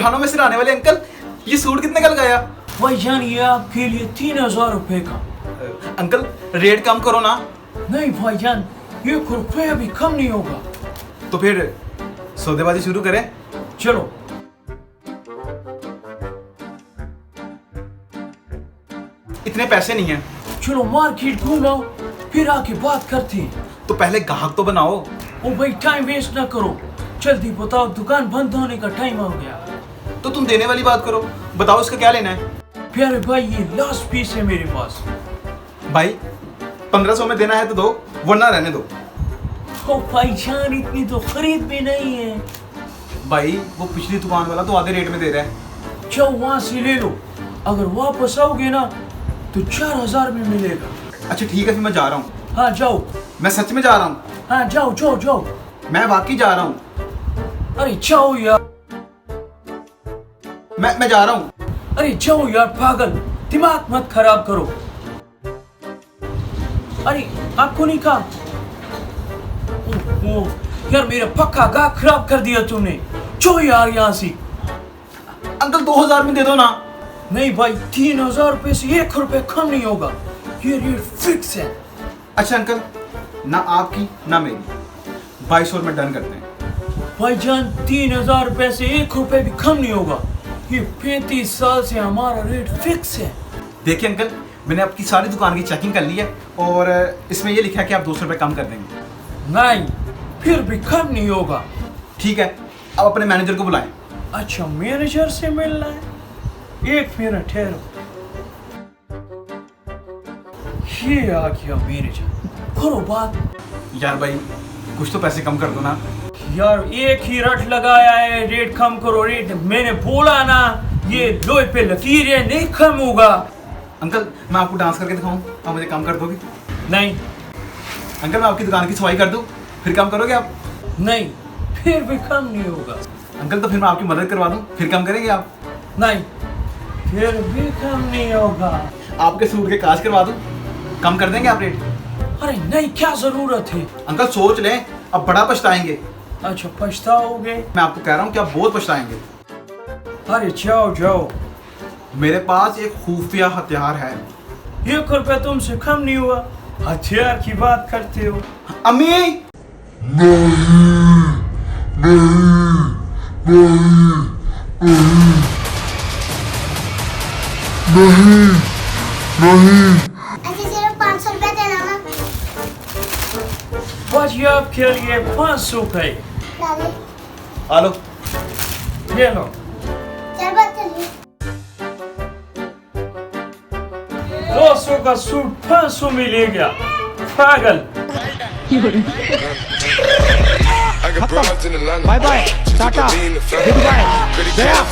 पठानों में सिराने वाले अंकल, ये सूट कितने का लगाया? भाईजान ये आपके लिए 3000 रुपए का। अंकल रेट कम करो ना। नहीं भाईजान, 1 रुपया भी कम नहीं होगा। तो फिर सौदेबाजी शुरू करें? चलो। इतने पैसे नहीं है। चलो मार्केट घूमो, फिर आके बात करते हैं। तो पहले ग्राहक तो बनाओ। ओ भाई टाइम वेस्ट ना करो, जल्दी बताओ, दुकान बंद होने का टाइम हो गया। तो तुम देने वाली बात करो, बताओ इसका क्या लेना है? प्यारे भाई ये लास्ट पीस है मेरे पास। भाई 1500 में देना है तो दो, वरना रहने दो। ओ भाईजान इतनी तो खरीद भी नहीं है। भाई वो पिछली दुकान वाला तो आधे रेट में दे रहा है। जाओ वहां से ले लो, अगर वापस आओगे ना तो 4000 में मिलेगा। अच्छा ठीक है, फिर मैं जा रहा हूँ। हाँ जाओ। मैं सच में जा रहा हूँ। हाँ जाओ जाओ जाओ। मैं वाकई जा रहा हूँ। अरे जाओ यार। मैं जा रहा हूँ। अरे जाओ यार पागल, दिमाग मत खराब करो। अरे आपको नहीं कहा? ओह यार मेरा पक्का गा खराब कर दिया तुमने। जाओ यार यहाँ से। अंकल 2000 में दे दो ना। नहीं भाई 3000 रुपए से 1 रुपए कम नहीं होगा, ये रेट फिक्स है। अच्छा अंकल, ना आपकी ना मेरी, 2200 में डन करते हैं। भाईजान 3000 रुपए से 1 रुपए भी कम नहीं होगा, ये 35 साल से हमारा रेट फिक्स है। देखिए अंकल, मैंने आपकी सारी दुकान की चेकिंग कर ली है और इसमें ये लिखा है कि आप 200 रुपये कम कर देंगे। नहीं, फिर भी कम नहीं होगा। ठीक है, अब अपने मैनेजर को बुलाएं। अच्छा मैनेजर से मिलना है, 1 मिनट ठहरो। ये आ गया मैनेजर, करो बात। यार भाई कुछ तो पैसे कम कर दो ना। यार एक ही रट लगाया है, रेट कम करो। रेट मैंने बोला ना, ये लोहे पे लकीर है, नहीं कम होगा। अंकल मैं आपको डांस करके दिखाऊं, आप मुझे कम कर दोगे? नहीं। अंकल मैं आपकी दुकान की सफाई कर दूं, फिर कम करोगे आप? नहीं, फिर भी कम नहीं होगा। अंकल तो फिर मैं आपकी मदद करवा दूं, फिर कम करेंगे आप? नहीं, फिर भी कम नहीं होगा। आपके सूट के काज करवा दूं, कम कर देंगे आप रेट? अरे नहीं, क्या जरूरत है? अंकल सोच लें, अब बड़ा पछताएंगे। अच्छा पछताओगे? मैं आपको कह रहा हूँ कि आप बहुत पछताएंगे। अरे जाओ जाओ। मेरे पास एक खुफिया हथियार है। 1 रुपया तुमसे कम नहीं हुआ, हथियार की बात करते हो? अम्मी अच्छा सिर्फ 500 रुपया देना ना। बाजी आपके लिए 500 का है। दादी आ लो। ले लो। चल बात चलिए। 200 का सूट 500 में ले गया, पागल। Bye bye, tata, goodbye, गया।